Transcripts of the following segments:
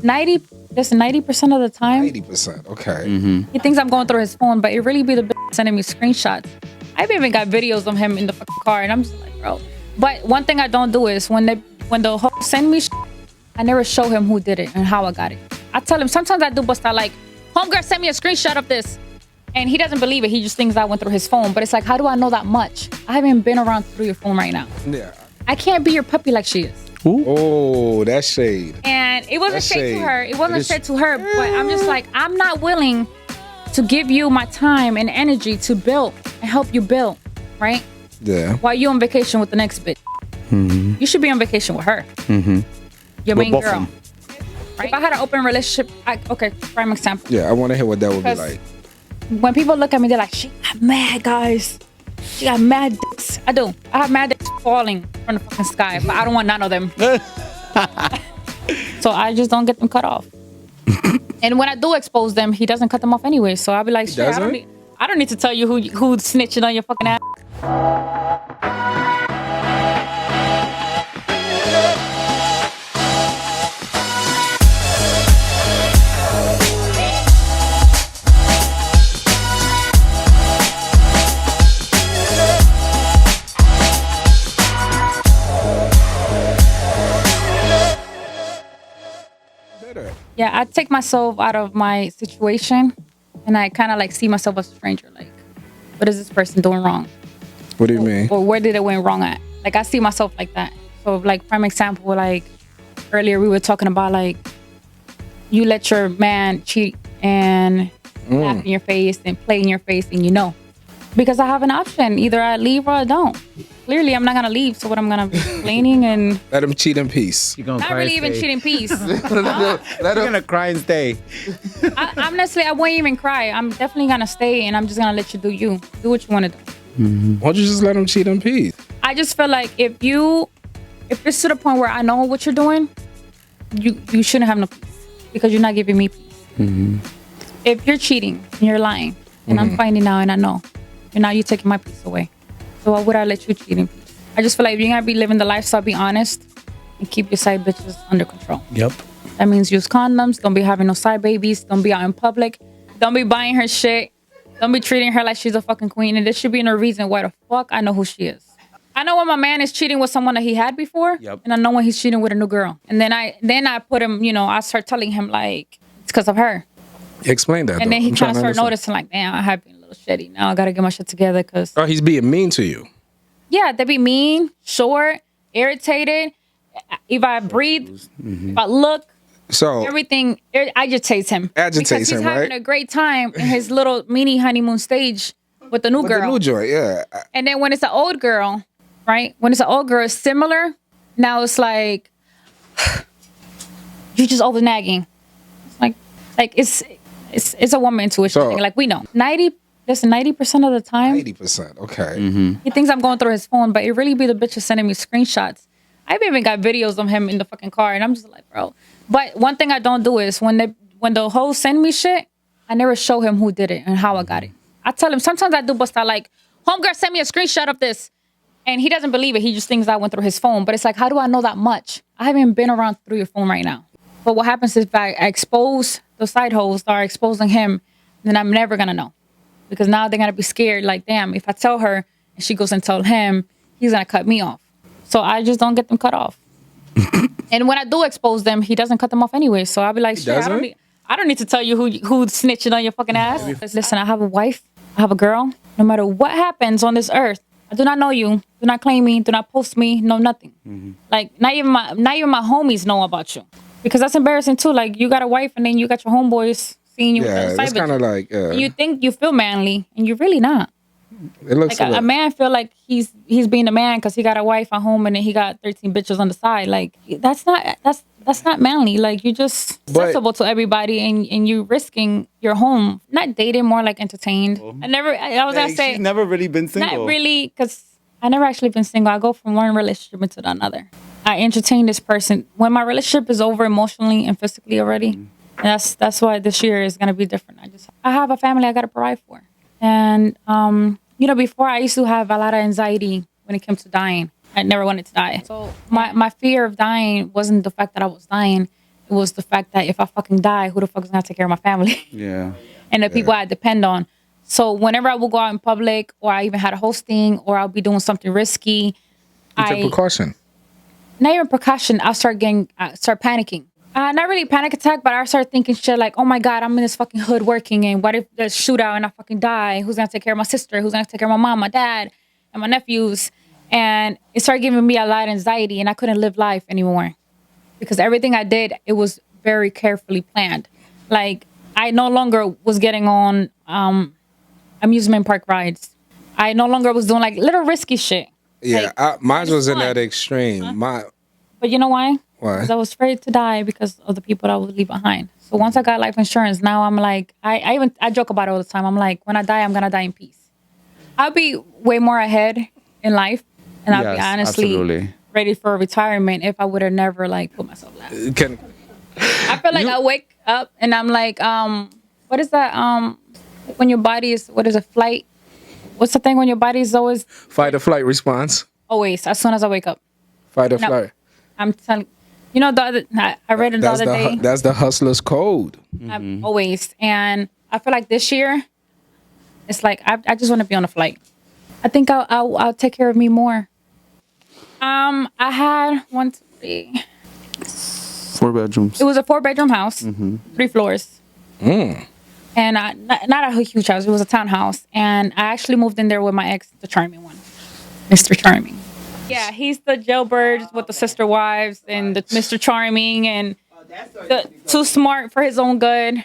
90% of the time. 80%. Okay. He thinks I'm going through his phone, but it really be the bitch sending me screenshots. I've even got videos of him in the fucking car, and I'm just like, bro. But one thing I don't do is when the hoe send me, I never show him who did it and how I got it. I tell him sometimes I do bust out like, homegirl sent me a screenshot of this, and he doesn't believe it. He just thinks I went through his phone. But it's like, how do I know that much? I haven't been around through your phone right now. Yeah. I can't be your puppy like she is. Ooh. Oh, that's shade. And it wasn't shade to her. It wasn't shade to her. But I'm just like, I'm not willing to give you my time and energy to build and help you build, right? Yeah. While you on vacation with the next bitch. You should be on vacation with her. Your main girl. Right? If I had an open relationship, okay, prime example. Yeah, I want to hear what that would be like. When people look at me, they're like, she got mad, guys. She got mad dicks. I do. I have mad dicks falling from the fucking sky, but I don't want none of them. So I just don't get them cut off. And when I do expose them, he doesn't cut them off anyway. So I'll be like, shit, I don't need to tell you who's snitching on your fucking ass. Yeah, I take myself out of my situation and I kind of like see myself as a stranger. Like, what is this person doing wrong? What do you mean? Or where did it went wrong at? Like, I see myself like that. So, like, prime example, like, earlier we were talking about, like, you let your man cheat and laugh in your face and play in your face and you know. Because I have an option. Either I leave or I don't. Clearly, I'm not going to leave. So what, I'm going to be complaining and... Let him cheat in peace. You're gonna not cry really and even stay. cheat in peace. Let You're him. gonna cry and stay. Honestly, I won't even cry. I'm definitely going to stay and I'm just going to let you do you. Do what you want to do. Why don't you just let him cheat in peace? I just feel like if it's to the point where I know what you're doing, you shouldn't have no peace because you're not giving me peace. If you're cheating and you're lying and I'm finding out and I know, and now you're taking my peace away. So why would I let you cheat in peace? I just feel like you're gonna be living the lifestyle, be honest, and keep your side bitches under control. Yep. That means use condoms. Don't be having no side babies. Don't be out in public. Don't be buying her shit. Don't be treating her like she's a fucking queen. And there should be no reason why the fuck I know who she is. I know when my man is cheating with someone that he had before. Yep. And I know when he's cheating with a new girl. And then I put him, I start telling him like, it's because of her. Explain that. And then he kind of started noticing like, damn, I have been a little shitty. Now I got to get my shit together because... Oh, he's being mean to you. Yeah, they be mean, short, irritated. If I breathe, if I look, So everything agitates him. Agitates because he's him, having right? a great time in his little mini honeymoon stage with the new with girl. the new joint, yeah. And then when it's an old girl, right? When it's an old girl, it's similar. Now it's like you just over nagging. Like it's a woman intuition thing. Like we know 90% of the time. 80%. Okay. He thinks I'm going through his phone, but it really be the bitch sending me screenshots. I've even got videos of him in the fucking car, and I'm just like, bro. But one thing I don't do is when the hoes send me shit, I never show him who did it and how I got it. I tell him sometimes I do bust out like, homegirl sent me a screenshot of this, and he doesn't believe it. He just thinks I went through his phone. But it's like, how do I know that much? I haven't been around through your phone right now. But what happens is if I expose the side hoes that are exposing him, then I'm never gonna know. Because now they're gonna be scared, like, damn, if I tell her and she goes and tell him, he's gonna cut me off. So I just don't get them cut off. And when I do expose them, he doesn't cut them off anyway. So I'll be like, shit, I don't need to tell you who's snitching on your fucking ass. Listen, I have a wife, I have a girl. No matter what happens on this earth, I do not know you, do not claim me, do not post me, no nothing. Like not even my homies know about you. Because that's embarrassing too. Like you got a wife and then you got your homeboys seeing you with the side it's kind of like... and you think you feel manly and you're really not. It looks like a man feel like he's being a man because he got a wife at home and then he got 13 bitches on the side. Like that's not manly. Like you're just accessible to everybody and you risking your home. Not dating, more like entertained. I was gonna say she's never really been single. Not really, because I never actually been single. I go from one relationship into another. I entertain this person when my relationship is over emotionally and physically already. And that's why this year is gonna be different. I have a family I gotta provide for. And before I used to have a lot of anxiety when it came to dying. I never wanted to die. So my fear of dying wasn't the fact that I was dying. It was the fact that if I fucking die, who the fuck is gonna take care of my family? Yeah. And the people I depend on. So whenever I would go out in public, or I even had a hosting, or I'll be doing something risky, You take precaution. not even precaution, I start panicking. Not really panic attack, but I start thinking shit like, oh my God, I'm in this fucking hood working, and what if there's shootout and I fucking die? Who's gonna take care of my sister? Who's gonna take care of my mom, my dad, and my nephews? And it started giving me a lot of anxiety, and I couldn't live life anymore. Because everything I did, it was very carefully planned. Like, I no longer was getting on amusement park rides. I no longer was doing like little risky shit. Yeah, Like, mine was in fun. that extreme. But you know why? Why? Because I was afraid to die because of the people that I would leave behind. So once I got life insurance, now I'm like, I joke about it all the time. I'm like, when I die, I'm gonna die in peace. I'll be way more ahead in life, and I'll be honestly absolutely. ready for retirement if I would have never like put myself last. I feel like I wake up and I'm like, what is that? When your body is, what is it, flight? What's the thing when your body is always Fight or flight response. always as soon as I wake up? Fight or No. flight. I'm telling you know, I read it the other day. That's the hustler's code. I'm always, and I feel like this year, it's like I just want to be on a flight. I think I'll take care of me more. I had 1, 2, 3. 4 bedrooms. It was a 4-bedroom house, 3 floors. And not a huge house. It was a townhouse. And I actually moved in there with my ex, the charming one, Mr. Charming. Yeah, he's the jailbird with the sister wives and the Mr. Charming and too smart for his own good.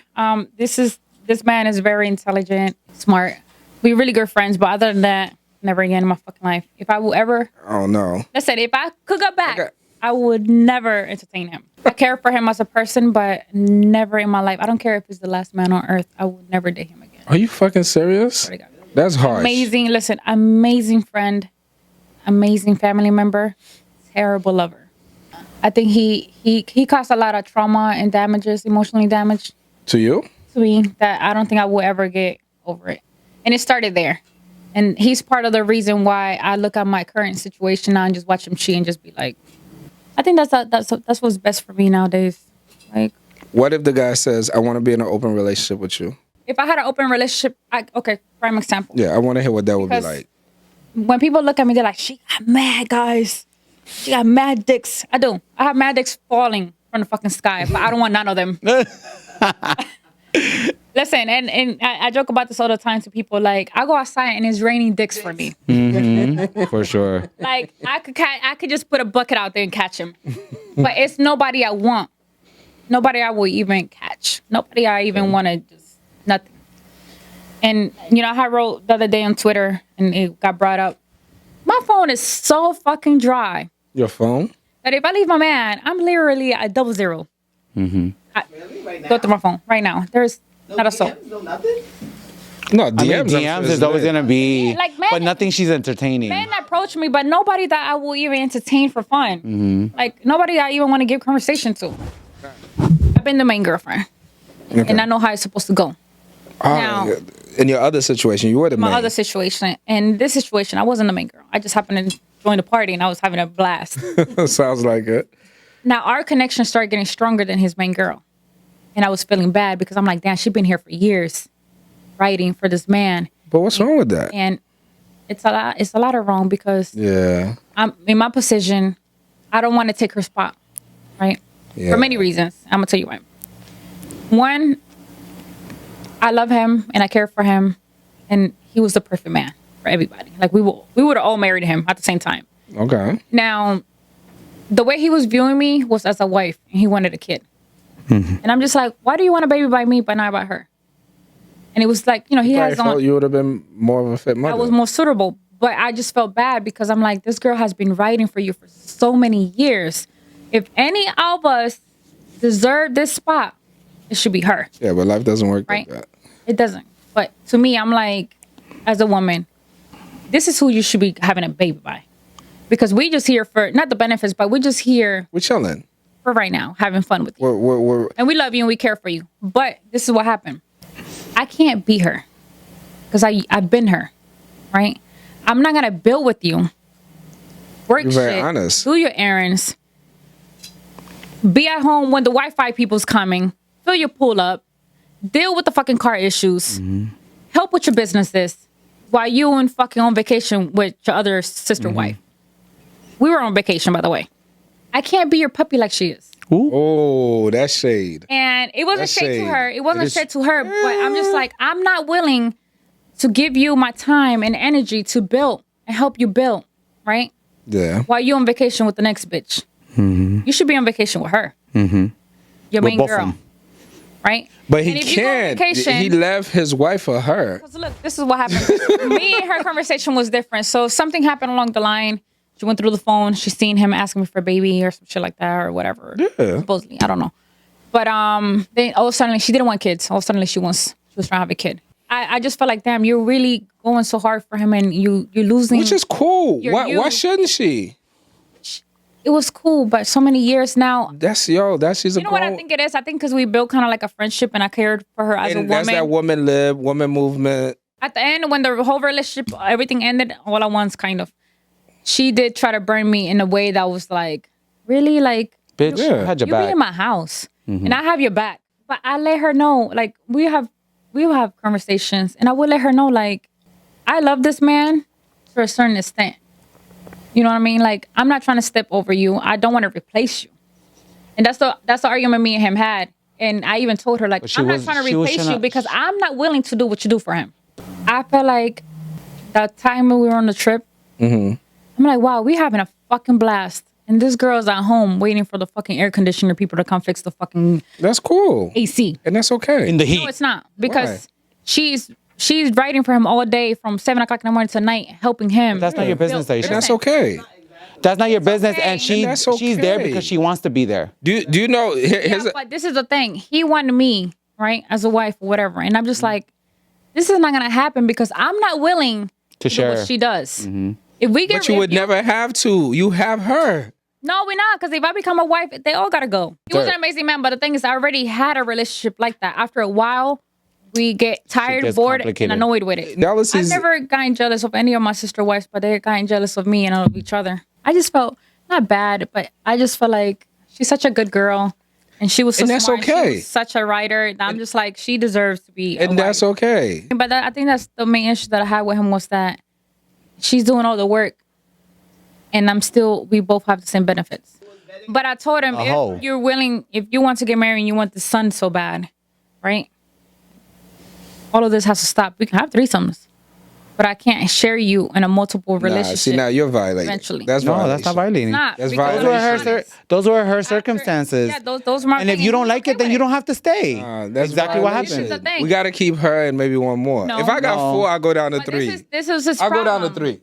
This man is very intelligent, smart. We're really good friends, but other than that, never again in my fucking life. If I will ever, Oh no. listen, if I could go back, Okay. I would never entertain him. I care for him as a person, but never in my life. I don't care if he's the last man on earth. I would never date him again. Are you fucking serious? Swear to God. That's harsh. Amazing, listen, amazing friend, amazing family member, terrible lover. I think he caused a lot of trauma and damages, emotionally damaged To you? to me that I don't think I will ever get over it. And it started there. And he's part of the reason why I look at my current situation now and just watch him cheat and just be like, I think that's what's best for me nowadays. Like, What if the guy says, I want to be in an open relationship with you? if I had an open relationship, okay, prime example. Yeah, I want to hear what that would be Because- like. When people look at me, they're like, she got mad guys. She got mad dicks. I do. I have mad dicks falling from the fucking sky, but I don't want none of them. Listen, and I joke about this all the time to people. Like, I go outside and it's raining dicks for me. For sure. Like, I could just put a bucket out there and catch him. But it's nobody I want. Nobody I will even catch. Nobody I even want to just, nothing. And, you know, I wrote the other day on Twitter and it got brought up. My phone is so fucking dry Your phone? that if I leave my man, I'm literally at 00. Go through my phone right now. There's not a soul. No, I mean, DMs. DMs is always going to be, Like, man, but nothing she's entertaining. Men approach me, but nobody that I will even entertain for fun. Like, nobody I even want to give conversation to. I've been the main girlfriend. Okay. And I know how it's supposed to go. Now, In your other situation, you were the my man. other situation, in this situation, I wasn't the main girl. I just happened to join the party and I was having a blast. Sounds like it. Now, our connection started getting stronger than his main girl. And I was feeling bad because I'm like, damn, she's been here for years writing for this man. But what's wrong with that? And it's a lot of wrong because Yeah. I'm in my position. I don't want to take her spot, right? Yeah. For many reasons. I'm going to tell you why. One, I love him and I care for him. And he was the perfect man for everybody. Like, we would have all married him at the same time. Okay. Now, the way he was viewing me was as a wife, and he wanted a kid. And I'm just like, why do you want a baby by me but not by her? And it was like, you know, he I has felt on. you would have been more of a fit mother. I was more suitable, but I just felt bad because I'm like, this girl has been writing for you for so many years. If any of us deserve this spot, it should be her. Yeah, but life doesn't work Right? like that. It doesn't. But to me, I'm like, as a woman, this is who you should be having a baby by. Because we just here for, not the benefits, but we just here We're chilling. for right now, having fun with you. We're And we love you and we care for you. But this is what happened. I can't be her. Because I've been her. Right? I'm not going to build with you. Work You're very shit. honest. Do your errands. Be at home when the Wi-Fi people's coming. Fill your pool up. Deal with the fucking car issues. Help with your businesses while you and fucking on vacation with your other sister wife. We were on vacation, by the way. I can't be your puppy like she is. Ooh. Oh, that's shade. And it wasn't That's shade to shade. her. It wasn't shade to her. But I'm just like, I'm not willing to give you my time and energy to build and help you build, right? Yeah. While you on vacation with the next bitch. You should be on vacation with her. Your main both of girl. them. Right? But And he if you go on can't. vacation- He left his wife for her. Because look, this is what happened. Me and her conversation was different. So something happened along the line. She went through the phone. She seen him asking me for a baby or some shit like that or whatever. Yeah. Supposedly, I don't know. But then all of a sudden she didn't want kids. All of a sudden she was trying to have a kid. I just felt like, damn, you're really going so hard for him and you're losing. Which is cool. You're Why you. shouldn't she? It was cool, but so many years now. She's a You know grown. what I think it is? I think because we built kind of like a friendship and I cared for her as a And that's that woman. woman movement. At the end, when the whole relationship, everything ended all at once, kind of. She did try to burn me in a way that was like, really? Like, Bitch, Yeah. I had your you be back. in my house and I have your back. But I let her know, like, we will have conversations and I will let her know, like, I love this man to a certain extent. You know what I mean? Like, I'm not trying to step over you. I don't want to replace you. And that's the argument me and him had. And I even told her, like, But she I'm not was- trying to she was replace trying you to- because I'm not willing to do what you do for him. I felt like that time when we were on the trip, I'm like, wow, we having a fucking blast. And this girl's at home waiting for the fucking air conditioner people to come fix the fucking That's cool. AC. And that's okay. In the heat. No, it's not. Because she's writing for him all day from 7 o'clock in the morning to night, helping him. That's not your business, Build- Ayisha. and that's okay. That's not your business, okay. and that's she's there okay. because she wants to be there. Do you know? Here's Yeah, but this is the thing. He wanted me, right, as a wife or whatever. And I'm just like, this is not going to happen because I'm not willing To do share. what she does. If we get but you if would never have to. You have her. No, we're not. Because if I become a wife, they all got to go. He was Sure. an amazing man. But the thing is, I already had a relationship like that. After a while, we get tired, gets bored, and complicated. annoyed with it. Jealousy I've is never gotten jealous of any of my sister wives, but they gotten jealous of me and of each other. I just felt not bad, but I just felt like she's such a good girl, and she was so And that's smart. okay. She was such a writer. I'm just like, she deserves to be. and that's okay. But I think that's the main issue that I had with him was that she's doing all the work, and we both have the same benefits. But I told him, Oh. if you're willing, if you want to get married and you want the son so bad, right? All of this has to stop. We can have threesomes, but I can't share you in a multiple relationship. See, now you're violating. Eventually. That's No, violation. that's not violating. Not, That's because Those were her. violation. Those were her circumstances. Yeah, those were my And if you don't like it, then you don't have to stay. That's exactly what violation. happened. This is the thing. We got to keep her and maybe one more. No. If I got No. 4, I'll go down to But 3. this is his I'll go problem. down to 3.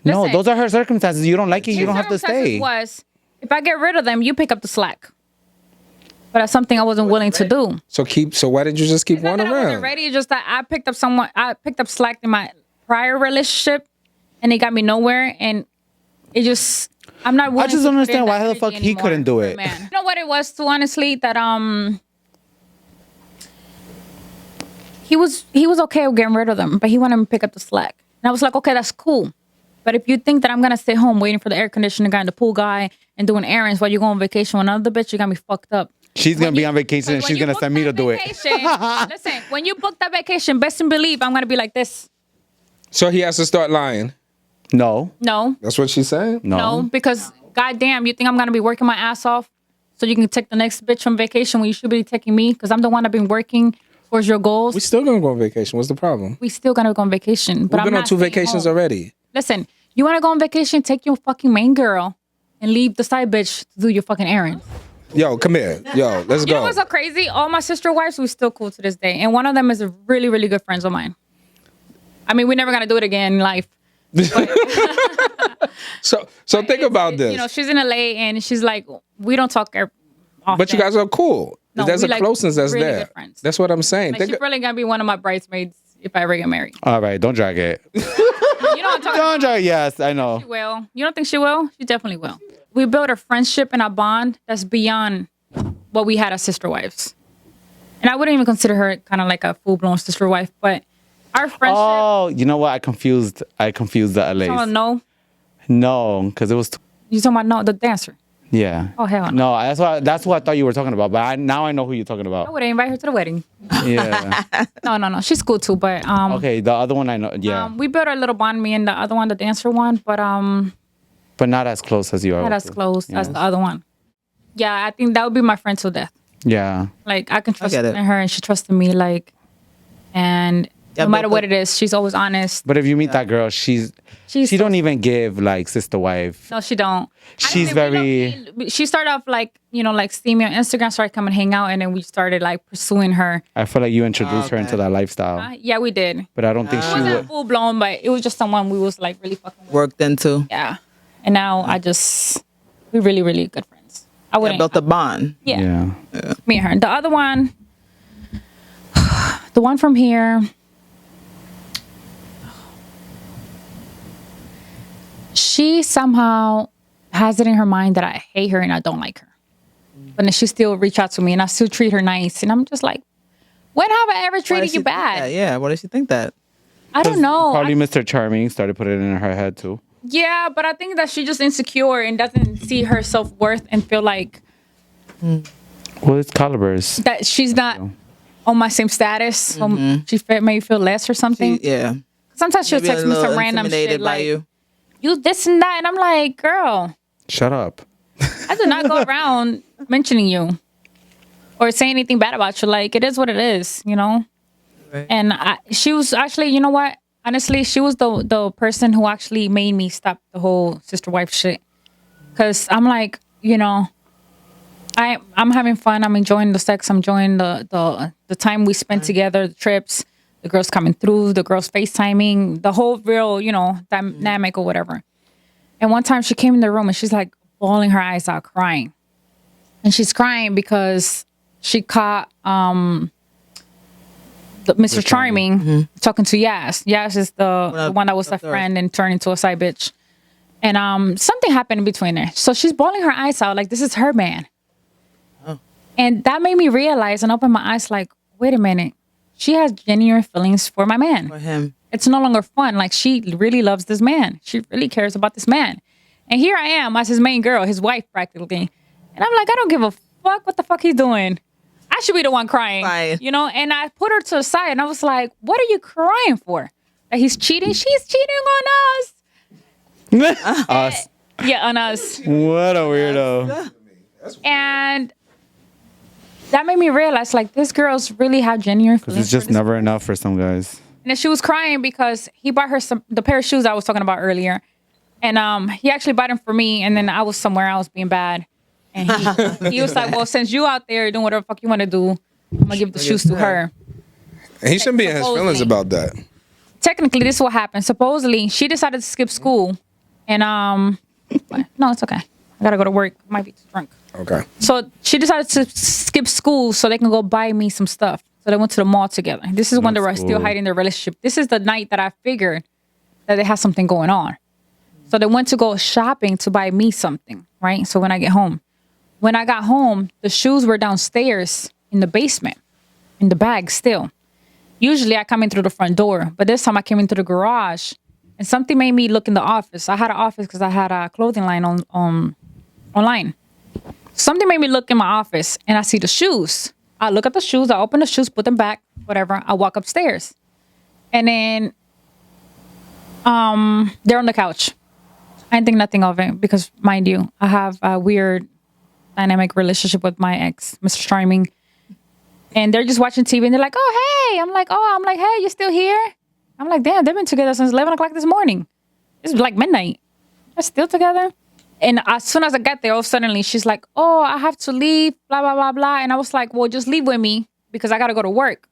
No, Listen. those are her circumstances. You don't like it, you His don't have to circumstances stay. Was if I get rid of them, you pick up the slack. But that's something I wasn't willing to do. So why didn't you just keep It's not one that I wasn't around? ready. It's just that I picked up slack in my prior relationship, and it got me nowhere. And it just, I'm not willing. I just to don't put in understand why that the fuck energy he anymore couldn't do for a it. man. You know what it was too, honestly, that he was okay with getting rid of them, but he wanted me to pick up the slack. And I was like, okay, that's cool. But if you think that I'm gonna stay home waiting for the air conditioner guy and the pool guy and doing errands while you go on vacation with another bitch, you got me fucked up. She's going to be on vacation and When she's you going to book send me to that do it. vacation, listen, when you book that vacation, best and believe I'm gonna be like this. So he has to start lying. No. No, That's what she's saying? no, because goddamn, you think I'm gonna be working my ass off so you can take the next bitch on vacation when you should be taking me? Because I'm the one that been working towards your goals. We still gonna go on vacation. What's the problem? We still gonna go on vacation, but We've I'm been on not 2 staying vacations home. already. Listen, you wanna go on vacation? Take your fucking main girl and leave the side bitch to do your fucking errands. Yo, come here. Yo, let's You know go. what's so crazy? All my sister wives, we still cool to this day, and one of them is a really, really good friends of mine. I mean, we're never gonna do it again in life. So think about this. You know, she's in LA, and she's like, we don't talk often. But you guys are cool. No, There's we a like closeness that's really there. good friends. That's what I'm saying. Like, she's probably gonna be one of my bridesmaids if I ever get married. All right, don't drag it. You know what I'm talking Don't drag. Yes, I know. She will. You don't think she will? She definitely will. We built a friendship and a bond that's beyond what we had as sister wives. And I wouldn't even consider her kind of like a full-blown sister wife, but our friendship. Oh, you know what? I confused the LAs. Oh no, No, because it was. you talking about no the dancer? Yeah. Oh, hell no. No, that's what I thought you were talking about. But now I know who you're talking I about. would invite her to the wedding. Yeah. No. She's cool too, but Okay, the other one I know. Yeah. we built our little bond, me and the other one, the dancer one, but But not as close as you are. not as close as the other one. Yeah, I think that would be my friend till death. Yeah. Like I can trust get in it. her, and she trusted me. Like, and Yeah, no matter but what it is, she's always honest. But if you meet that girl, she don't even give like sister wife. No, she don't. She's She started off like like seeing me on Instagram, started coming hang out, and then we started like pursuing her. I feel like you introduced her into that lifestyle. Yeah, we did. But I don't think It she wasn't would. full blown, but it was just someone we was like really fucking with. Worked into. Yeah. And now we're really, really good friends. I Yeah, wouldn't. built a bond. Yeah. Me and her. The other one, the one from here, she somehow has it in her mind that I hate her and I don't like her. But then she still reach out to me and I still treat her nice. And I'm just like, when have I ever Why treated does she you think bad? that? Yeah, why does she think that? I don't know. Probably Mr. Charming started putting it in her head too. Yeah, but I think that she's just insecure and doesn't see her self-worth and feel like Well, it's calibers. that she's not on my same status. She may feel less or something. Yeah. Sometimes she'll Maybe a text me little some random intimidated shit by like, you. you this and that. And I'm like, girl, Shut up. I do not go around mentioning you or say anything bad about you. Like, it is what it is, you know? Right. And she was actually, you know what? Honestly, she was the person who actually made me stop the whole sister wife shit. Because I'm like, I'm having fun. I'm enjoying the sex. I'm enjoying the time we spent together, the trips, the girls coming through, the girls FaceTiming, the whole real, dynamic or whatever. And one time she came in the room and she's like bawling her eyes out, crying. And she's crying because she caught Mr. Charming talking to Yas. Yas is the one that was a friend and turned into a side bitch. And something happened in between there. So she's bawling her eyes out like this is her man. Oh. And that made me realize and open my eyes like, wait a minute. She has genuine feelings for my man. For him. It's no longer fun. Like, she really loves this man. She really cares about this man. And here I am as his main girl, his wife practically. And I'm like, I don't give a fuck what the fuck he's doing. I should be the one crying. Right. And I put her to the side and I was like, what are you crying for? That he's cheating? She's cheating on us. Us. Yeah, on us. What a weirdo. And that made me realize, like, this girl's really have genuine Because feelings. it's just never enough for some guys. And then she was crying because he bought her the pair of shoes I was talking about earlier. And he actually bought them for me. And then I was somewhere else being bad. And he was like, well, since you out there doing whatever the fuck you want to do, I'm going to give the shoes to her. And he shouldn't be in his feelings about that. Technically, this is what happened. Supposedly, she decided to skip school. And, no, it's okay. I got to go to work. Might be too drunk. Okay. So she decided to skip school so they can go buy me some stuff. So they went to the mall together. This is when they were still hiding their relationship. This is the night that I figured that they had something going on. So they went to go shopping to buy me something, right? So when I get home. When I got home, the shoes were downstairs in the basement, in the bag still. Usually I come in through the front door, but this time I came into the garage and something made me look in the office. I had an office because I had a clothing line online. Something made me look in my office and I see the shoes. I look at the shoes, I open the shoes, put them back, whatever. I walk upstairs. And then they're on the couch. I didn't think nothing of it because, mind you, I have a weird dynamic relationship with my ex, Mr. Charming. And they're just watching TV and they're like, oh, hey. I'm like, hey, you still here? I'm like, damn, they've been together since 11 o'clock this morning. It's like midnight. They're still together? And as soon as I got there, suddenly she's like, oh, I have to leave, blah, blah, blah, blah. And I was like, well, just leave with me because I got to go to work.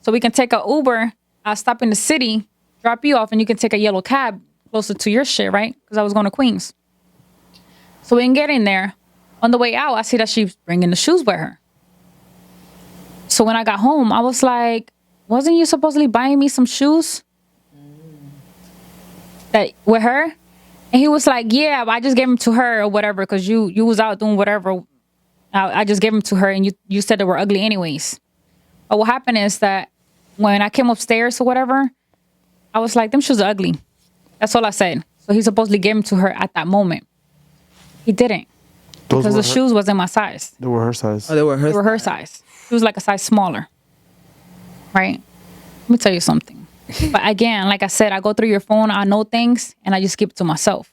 So we can take an Uber. I'll stop in the city, drop you off, and you can take a yellow cab closer to your shit, right? Because I was going to Queens. So we can get in there. On the way out, I see that she's bringing the shoes with her. So when I got home, I was like, wasn't you supposedly buying me some shoes? That with her? And he was like, yeah, but I just gave them to her or whatever because you was out doing whatever. I just gave them to her and you said they were ugly anyways. But what happened is that when I came upstairs or whatever, I was like, them shoes are ugly. That's all I said. So he supposedly gave them to her at that moment. He didn't. because the shoes wasn't my size. They were her size. Oh, they were her. They were her size. She was like a size smaller. Right? Let me tell you something. But again, like I said, I go through your phone, I know things, and I just keep it to myself.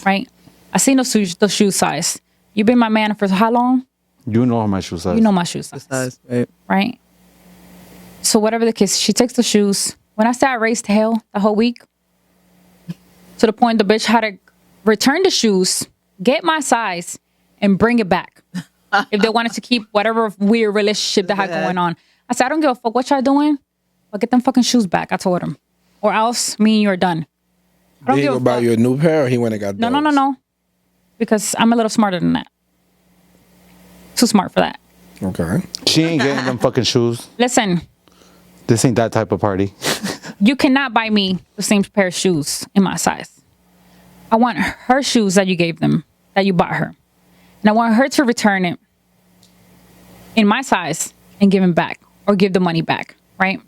Right? I seen the shoe size. You've been my man for how long? You know my shoe size. You know my shoe size. Right? So whatever the case, she takes the shoes. When I say I raised hell the whole week, to the point the bitch had to return the shoes, get my size, and bring it back. If they wanted to keep whatever weird relationship they had going on. I said, I don't give a fuck what y'all doing, but get them fucking shoes back. I told him. Or else me and you are done. Did he go buy you a new pair or he went and got those? No. Because I'm a little smarter than that. Too smart for that. Okay. She ain't getting them fucking shoes. Listen. This ain't that type of party. You cannot buy me the same pair of shoes in my size. I want her shoes that you gave them, that you bought her. And I want her to return it in my size and give him back or give the money back, right?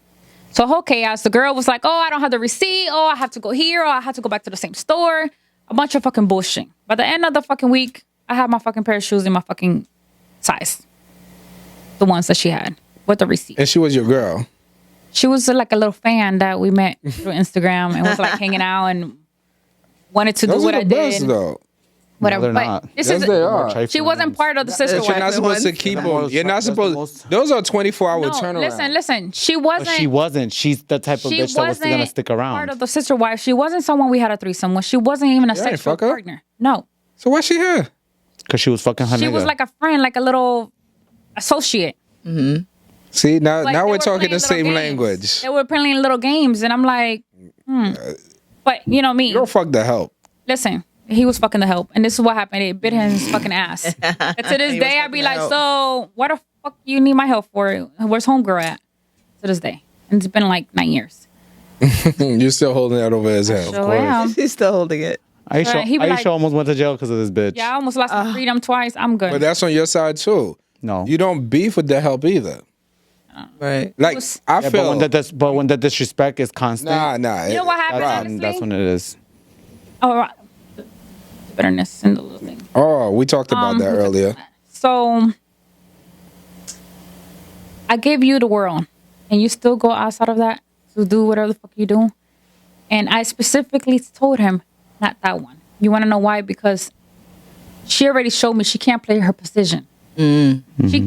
So whole chaos. The girl was like, oh, I don't have the receipt. Oh, I have to go here. Oh, I have to go back to the same store. A bunch of fucking bullshit. By the end of the fucking week, I had my fucking pair of shoes in my fucking size. The ones that she had with the receipt. And she was your girl? She was like a little fan that we met through Instagram and was like hanging out and wanted to do what I did. Best, though. Whatever. No, but not. this Yes, is they are. she wasn't part of the sister You're not wife. supposed to keep them. You're not supposed. Those are 24-hour No, turnaround. listen. She wasn't. She wasn't. She's the type of She bitch that was wasn't gonna stick around. part of the sister wife. She wasn't someone we had a threesome with. She wasn't even a You ain't sexual fuck her? partner. No. So why she here? Because she was fucking her She nigga. was like a friend, like a little associate. See, now Like, now they we're were talking playing the little same games. language. They were playing little games, and I'm like, But you know me. You don't fuck the help. Listen, he was fucking the help, and this is what happened. It bit his fucking ass. And to this day, I'd be like, so what the fuck you need my help for? Where's homegirl at? To this day, and it's been like 9 years. You're still holding that over his head. So yeah, She's still holding it. Ayisha, he be Ayisha like- almost went to jail because of this bitch. yeah, I almost lost my freedom twice. I'm good. But that's on your side too. No. You don't beef with the help either. Right. Like was- I Yeah, feel. but when the disrespect is constant, Nah. You know what happened? Honestly? that's when it is. Oh, right. Bitterness and the little thing. Oh, we talked about that earlier. So I gave you the world, and you still go outside of that to do whatever the fuck you do. And I specifically told him, not that one. You want to know why? Because she already showed me she can't play her position. She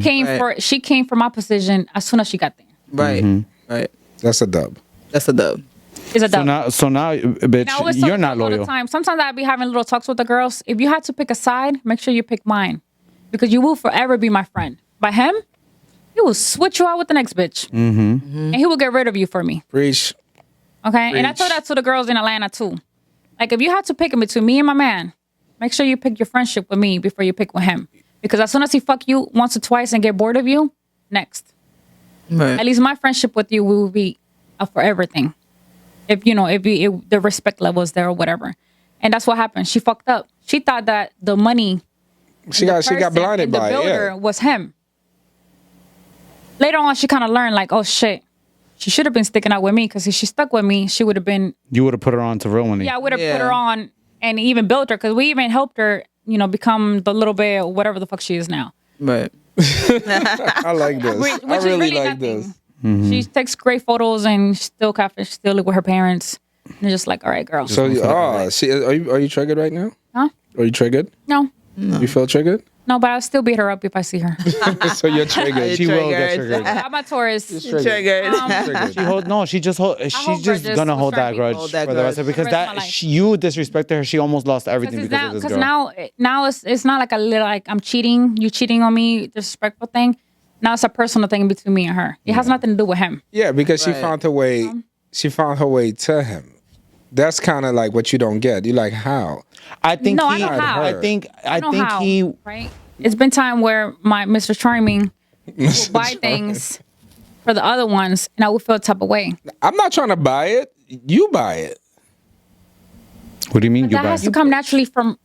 came for my position as soon as she got there. Right. Right. That's a dub. That's a dub. It's a dub. So now, bitch, And I always tell you're the not girls all the loyal. time. Sometimes I'd be having little talks with the girls. If you had to pick a side, make sure you pick mine, because you will forever be my friend. By him, he will switch you out with the next bitch, and he will get rid of you for me. Preach. Okay, and I told that to the girls in Atlanta too. Like, if you had to pick between me and my man, make sure you pick your friendship with me before you pick with him, because as soon as he fuck you once or twice and get bored of you, next. Right. At least my friendship with you will be up for everything. If the respect level is there or whatever. And that's what happened. She fucked up. She thought that the money, She got blinded by the it. builder Yeah. was him. Later on, she kind of learned, like, oh shit, she should have been sticking out with me, because if she stuck with me, she would have been. You would have put her on to real money. Yeah, I would have put her on and even built her, because we even helped her, become the little bit or whatever the fuck she is now. Right. I like this. Which I is really really like nothing. this. She takes great photos and still catfish, still live with her parents. And they're just like, all right, girl. So, are you triggered right now? Huh? Are you triggered? No. You feel triggered? No, but I'll still beat her up if I see her. So you're triggered. She will get triggered. I'm a Taurus. Triggered. She's just grudges gonna with hold that certain grudge people. for the rest of it, because For the rest of my life. you disrespected her. She almost lost everything because of this Because girl. now it's not like a little, like, I'm cheating, you cheating on me, disrespectful thing. Now it's a personal thing between me and her. It has nothing to do with him. Yeah, because she found her way. She found her way to him. That's kind of like what you don't get. You're like, how? I think No, he. I know how. I think How, he. right? It's been time where my Mr. Charming will buy things for the other ones, and I would feel a type of way. I'm not trying to buy it. You buy it. What do you mean? That has to come naturally for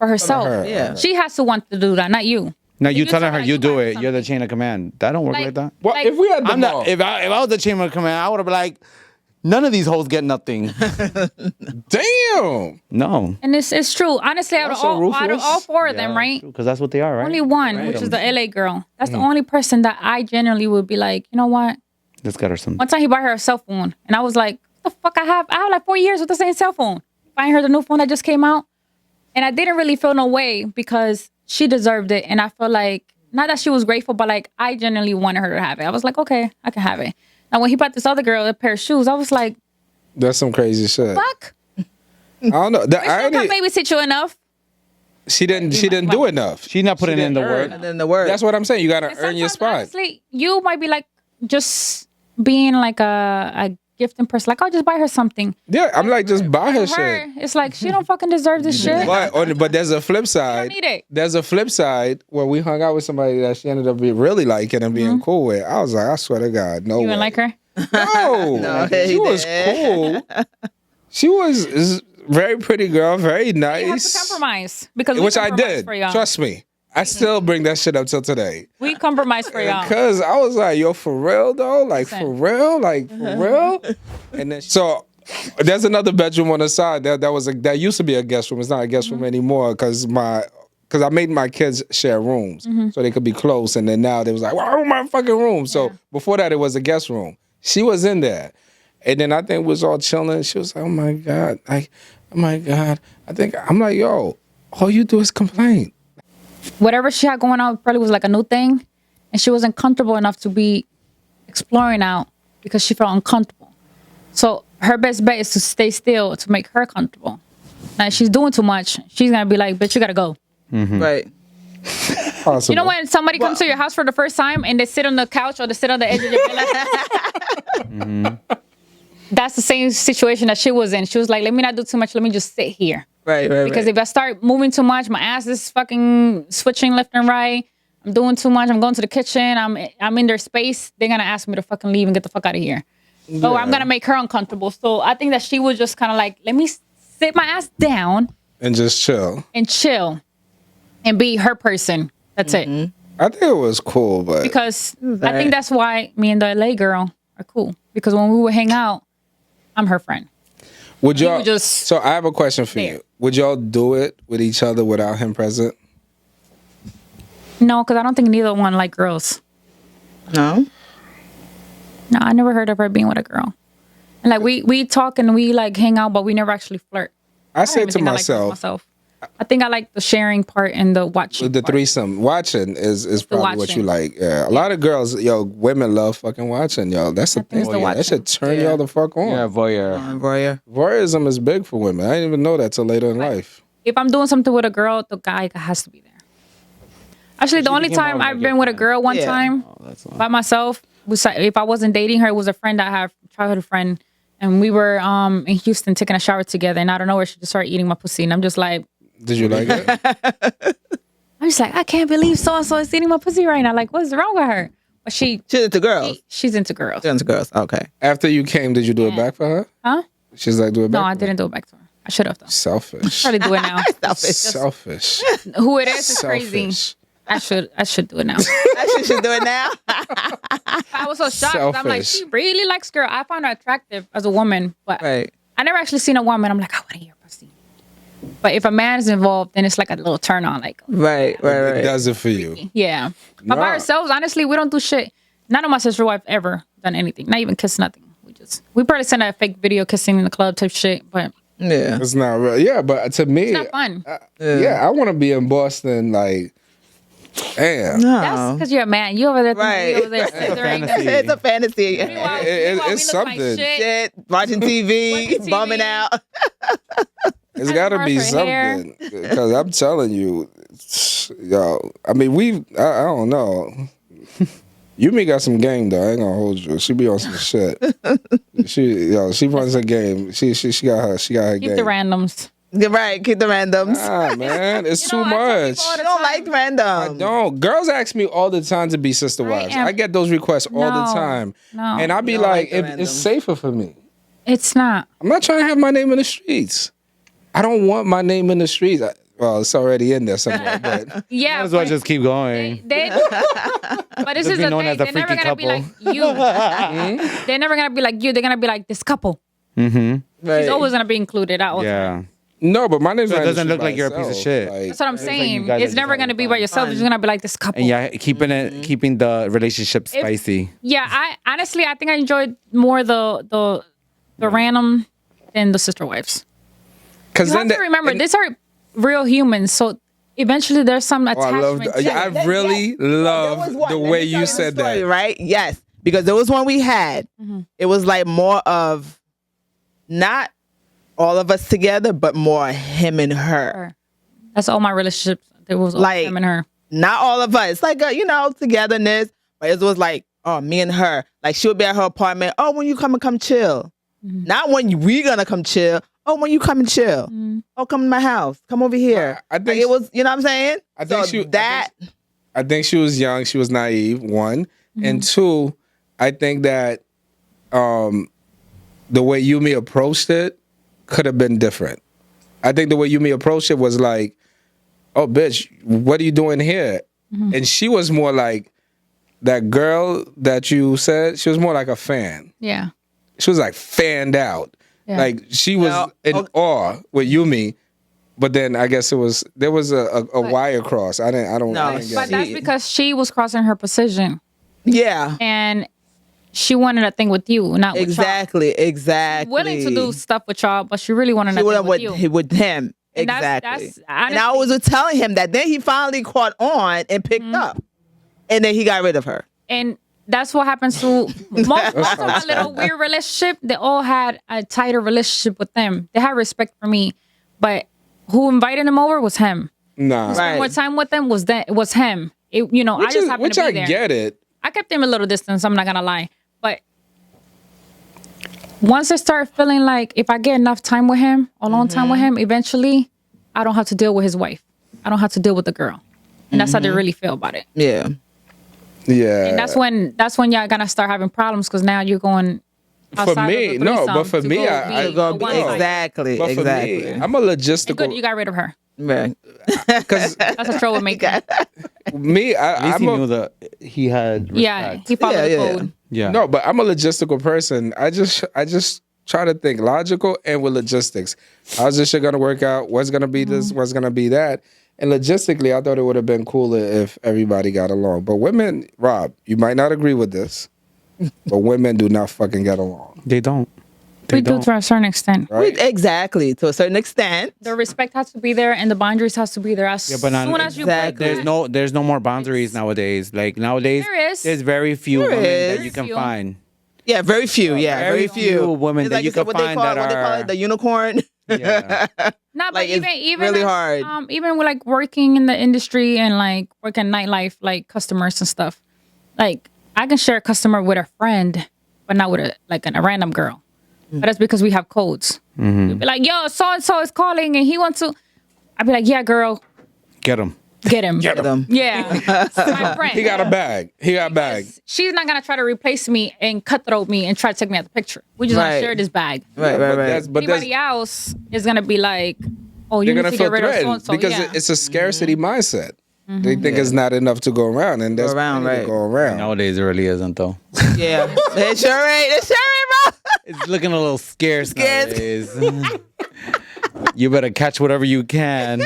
herself. her. Yeah. She has to want to do that, not you. Now you you telling tell her her you you do buy it. You're the chain of command. That don't work like that. Well, Like- if we had the I'm mall, not. If I was the chain of command, I would have been like, None of these hoes get nothing. Damn. No. And it's true. Honestly, out of so all four of them, right? Because that's what they are, right? Only one, which is the LA girl. That's the only person that I genuinely would be like, you know what? Let's get her some. One time he bought her a cell phone, and I was like, what the fuck? I have like 4 years with the same cell phone. Buying her the new phone that just came out. And I didn't really feel no way because she deserved it. And I felt like, not that she was grateful, but like I genuinely wanted her to have it. I was like, okay, I can have it. Now, when he bought this other girl a pair of shoes, I was like, that's some crazy shit. fuck. I don't know. She don't babysit you enough. She didn't do enough. She's not putting in the work. And then the word. That's what I'm saying. You got to And earn your sometimes, spot. honestly, you might be like just being like a gifting person. Like, I'll just buy her something. Yeah, I'm like, just buy her For her, shit. it's like, she don't fucking deserve this shit. But there's a flip side. need it. There's a flip side where we hung out with somebody that she ended up really liking and being cool with. I was like, I swear to God, no You way. didn't like her? No, No, she he was did. cool. She was very pretty girl, very You have to nice. compromise. Because we Which I compromise did. for y'all. Trust me. I still bring that shit up till today. We compromise for y'all. Because I was like, yo, for real though? Like, for real? Like, for real? And then, so there's another bedroom on the side. That used to be a guest room. It's not a guest room anymore because I made my kids share rooms so they could be close. And then now they was like, well, my fucking room. So before that, it was a guest room. She was in there. And then I think we was all chilling. She was like, oh my God. Like, oh my God. I'm like, yo, all you do is complain. Whatever she had going on probably was like a new thing. And she wasn't comfortable enough to be exploring out because she felt uncomfortable. So her best bet is to stay still to make her comfortable. Now, if she's doing too much, she's going to be like, bitch, you got to go. Right. Possible. You know when somebody comes to your house for the first time and they sit on the couch or they sit on the edge of your bed? That's the same situation that she was in. She was like, let me not do too much. Let me just sit here. Right. Because if I start moving too much, my ass is fucking switching left and right. I'm doing too much. I'm going to the kitchen. I'm in their space. They're going to ask me to fucking leave and get the fuck out of here. So I'm going to make her uncomfortable. So I think that she was just kind of like, let me sit my ass down. And just chill. And chill. And be her person. That's it. I think it was cool, but... Because I think that's why me and the LA girl are cool. Because when we would hang out, I'm her friend. Would y'all... would just so I have a question for you. Would y'all do it with each other without him present? No, because I don't think neither one like girls. No. No, I never heard of her being with a girl. And like we talk and we like hang out, but we never actually flirt. I said don't to even think I like myself, I think I like the sharing part and the watching. the part. threesome. Watching is probably what you watching. like. Yeah. A lot of girls, women love fucking watching, yo. That's the thing. it's the That should turn Yeah. y'all the fuck on. Yeah, voyeur. Voyeur. Voyeurism is big for women. I didn't even know that till later in life. If I'm doing something with a girl, the guy has to be there. Actually, the only became time more I've like been your with a friend. girl one Yeah. time That's by myself was if I wasn't dating her, it was a friend that I have, childhood friend, and we were in Houston taking a shower together, and out of nowhere she just started eating my pussy, and I'm just like, Did you like it? I can't believe so and so is eating my pussy right now. Like, what's wrong with her? But She's into girls. she's into girls. She's into girls. Okay. After you came, did you do it back for her? Huh? She's like, do it back? No, I for didn't do it back to her. I should have though. Selfish. Probably do it now. Selfish. Who it is crazy. Selfish. I should do it now. I should do it now. I was so shocked. 'Cause I'm like, Selfish. she really likes girl. I found her attractive as a woman, but Right. I never actually seen a woman. I'm like, I want to hear pussy. But if a man is involved, then it's like a little turn on. Like, Right. It Right. does it for you. yeah. But by Nah. ourselves, honestly, we don't do shit. None of my sister wife ever done anything. Not even kiss nothing. We probably sent a fake video kissing in the club type shit, but Yeah. It's not real. Yeah, but to me, it's not fun. I want to be in Boston. Like, damn. No. That's because you're a man. You over there, Right. you over there scissoring. fantasy. It's a fantasy. Meanwhile, It's we look like something. shit. Shit, watching TV, Watching TV. bumming out. It's got to be Commercial hair. something. Because I'm telling you, yo, I mean, I don't know. Yumi got some game though. I ain't gonna hold you. She be on some shit. She runs her game. She got her Keep game. the randoms. You're right. Keep the randoms. Ah, man, it's too know, I tell much. people all I the don't time. like random. Don't. Girls ask me all the time to be sister wives. am- I get those requests all the No, time. no. And I be You don't like, like the it's randoms. safer for me. It's not. I'm not trying to have my name in the streets. I don't want my name in the streets. Well, it's already in there somewhere, but Yeah, Might as well but just keep going. but this Just is be the known thing. as a They're never freaky gonna be like couple. you. They're never gonna be like you. They're gonna be like this couple. Mm-hmm. Right. She's always gonna be included. Yeah. no, but my name's So it not doesn't industry look by like you're a piece of itself. shit. Like, That's what I'm like you saying. guys are It's just never having gonna be fun. by yourself. It's gonna be like this couple. And yeah, keeping the relationship spicy. Yeah, I honestly I think I enjoyed more the random than the sister wives. because You have to remember, these are real humans, so eventually there's some I love. attachment. to it. I really love the way you said that. Right? Yes. Because there was one we had. It was like more of not all of us together, but more him and her. That's all my relationships. There was all Like- him and her. Not all of us. Like, togetherness. But it was like, oh, me and her. Like, she would be at her apartment. Oh, when you come chill. Not when we gonna come chill. Oh, when you come and chill. Oh, come to my house. Come over here. I think Like, it was, you know what I'm saying? I think So I think she was young. She was naive. One and two. I think that the way Yumi approached it could have been different. I think the way Yumi approached it was like, "Oh, bitch, what are you doing here?" And she was more like that girl that you said. She was more like a fan. Yeah. She was like fanned out. Yeah. Like she was in awe with Yumi. But then I guess there was a wire cross. I don't No, get But it. that's because she was crossing her position Yeah. and she wanted a thing with you, not with Exactly. y'all. Willing to do stuff with y'all, but she really wanted a She would thing have with you. with him. And Exactly. that's and I was telling him that. Then he finally caught on and picked up. And then he got rid of her. And that's what happens to most of my little weird relationship. They all had a tighter relationship with them. They had respect for me, but who invited them over was him. Nah. Right. More time with them was him. I just happened to be I there. get it. I kept him a little distance. I'm not gonna lie, but once I start feeling like if I get enough time with him, alone time with him, eventually I don't have to deal with his wife. I don't have to deal with the girl, and that's how they really feel about it. Yeah. Yeah. And that's when y'all gonna start having problems because now you're going. For outside me, of the no, threesome but for to me, go I be go the one side. Exactly. But for exactly. me, I'm a And logistical. good, you got rid of her. Right. Because That's a troublemaker. me, At least I'm he a, knew that he had respect. Yeah, he followed the Yeah. code. Yeah. no, but I'm a logistical person. I just try to think logical and with logistics. How's this shit gonna work out? What's gonna be this? What's gonna be that? And logistically, I thought it would have been cooler if everybody got along. But women, Rob, you might not agree with this, but women do not fucking get along. They don't. We do to a certain extent. Right? Exactly. To a certain extent. The respect has to be there, and the boundaries has to be there. As Yeah, but not soon as you break exactly. that, There's no more boundaries nowadays. Like nowadays, There is. there's very few There women is. that you can Few. find. Yeah, very few. Yeah, very very few. few women It's that like you can what they find call, that what they call are- it, the unicorn. Yeah. Nah, but Like, it's even really as, hard. even with like working in the industry and like working nightlife, like customers and stuff. Like I can share a customer with a friend, but not with a random girl. But that's because we have codes. You'd be like, yo, so and so is calling and he wants to. I'd be like, yeah, girl, Get them. get him. Them. Yeah, it's my friend. He got a bag. He got a bag. She's not gonna try to replace me and cutthroat me and try to take me out the picture. We just Right. gonna share this bag. Right, But right. that's- but Anybody else is gonna be like, oh, you they're need gonna to feel get rid of so threatened and so. because Yeah. it's a scarcity mindset. They think it's not enough to go around, and there's around, plenty to right. go around. Nowadays, it really isn't though. Yeah. It sure ain't. It sure ain't, bro. It's looking a little scarce Scarce. nowadays. You better catch whatever you can.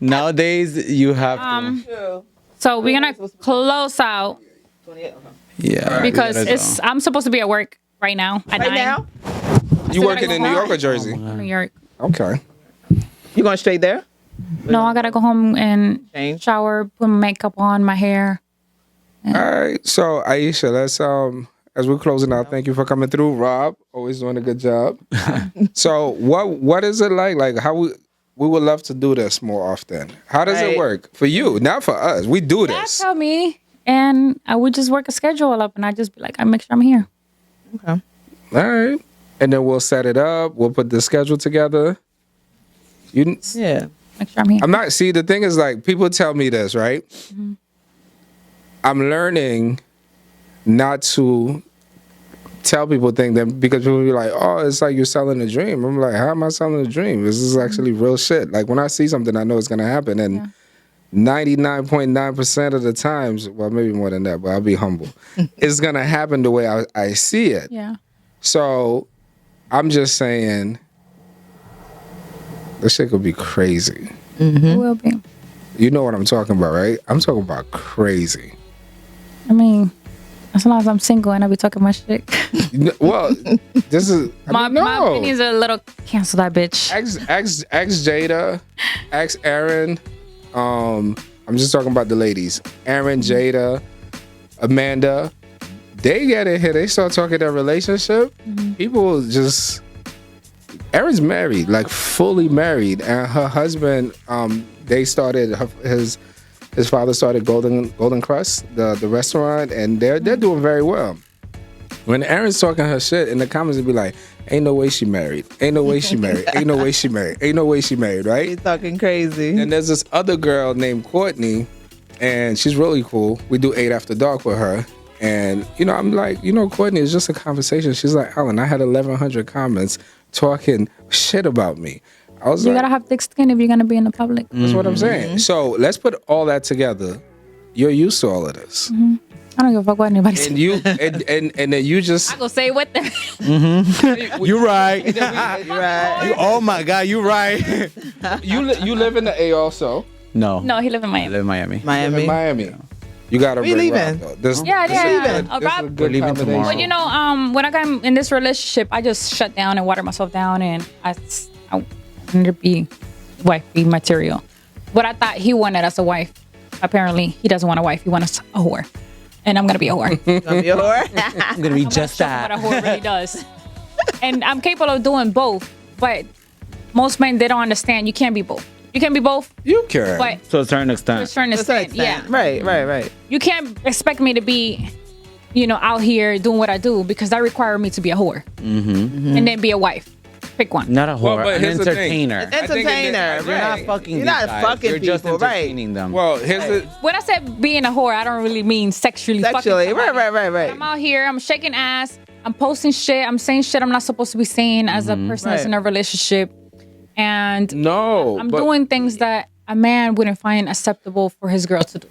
Nowadays, you have to. So we're gonna close out Yeah. because we gotta it's I'm supposed to be at work right now at Right 9. now? You working in New York or Jersey? New York. Okay. You going straight there? No, I gotta go home and Change. shower, put my makeup on, my hair. All right. So Ayisha, let's as we're closing out, thank you for coming through. Rob, always doing a good job. So what is it like? Like how we would love to do this more often. How does it Right. work for you? Not for us. We do That's this. how me and I would just work a schedule up and I just be like, I make sure I'm here. Okay. All right. And then we'll set it up. We'll put the schedule together. You Yeah. Make sure I'm here. I'm not. See, the thing is, like, people tell me this, right? I'm learning not to tell people things that because people be like, oh, it's like you're selling a dream. I'm like, how am I selling a dream? This is actually real shit. Like when I see something, I know it's gonna happen, and 99.9% of the times, well, maybe more than that, but I'll be humble. It's gonna happen the way I see it. Yeah. So I'm just saying, this shit could be crazy. It will be. You know what I'm talking about, right? I'm talking about crazy. I mean, as long as I'm single and I be talking my shit. Well, this is My opinions are a little cancel that bitch. Ex Jada, ex Aaron. I'm just talking about the ladies. Aaron, Jada, Amanda. They get it here. They start talking their relationship. People just. Aaron's married, like fully married, and her husband. They started his father started Golden Crust, the restaurant, and they're doing very well. When Aaron's talking her shit in the comments, it'd be like, "Ain't no way she married. Ain't no way she married. Ain't no way she married. Ain't no way she married." Right? He's talking crazy. And there's this other girl named Courtney, and she's really cool. We do 8 After Dark with her, and I'm like, Courtney, it's just a conversation. She's like, Alan, I had 1,100 comments talking shit about me. I was You like, gotta have thick skin if you're gonna be in the public. that's what I'm saying. So let's put all that together. You're used to all of this. I don't give a fuck what anybody says. And you and then you just I go say what the. You're right. Right. Oh my God, you're right. you live in the A also. No. No, he live in I Miami. live in Miami. You live Miami. in Miami. You gotta We bring leaving. Rob, though. Yeah. This is a We're good leaving tomorrow. combination. But when I got in this relationship, I just shut down and watered myself down, and I wanted to be wifey material. What I thought he wanted as a wife, apparently he doesn't want a wife. He wants a whore, and I'm gonna be a whore. Gonna be a whore? I'm gonna be just Show him that. what a whore really does, and I'm capable of doing both. But most men, they don't understand. You can't be both. You can be both, You can. but To a certain to a extent. certain To a certain extent, yeah. extent. Right. You can't expect me to be, out here doing what I do, because that requires me to be a whore and then be a wife. Pick one. Not a Well, whore, but an here's the thing. entertainer. I think Entertainer. You're Right. not fucking You're these not guys. fucking You're just people, right. entertaining them. Well, here's the When I said being a whore, I don't really mean sexually. Sexually. Fucking somebody. Right. I'm out here. I'm shaking ass. I'm posting shit. I'm saying shit I'm not supposed to be saying as a person that's in a relationship. And no. I'm but doing things that a man wouldn't find acceptable for his girl to do.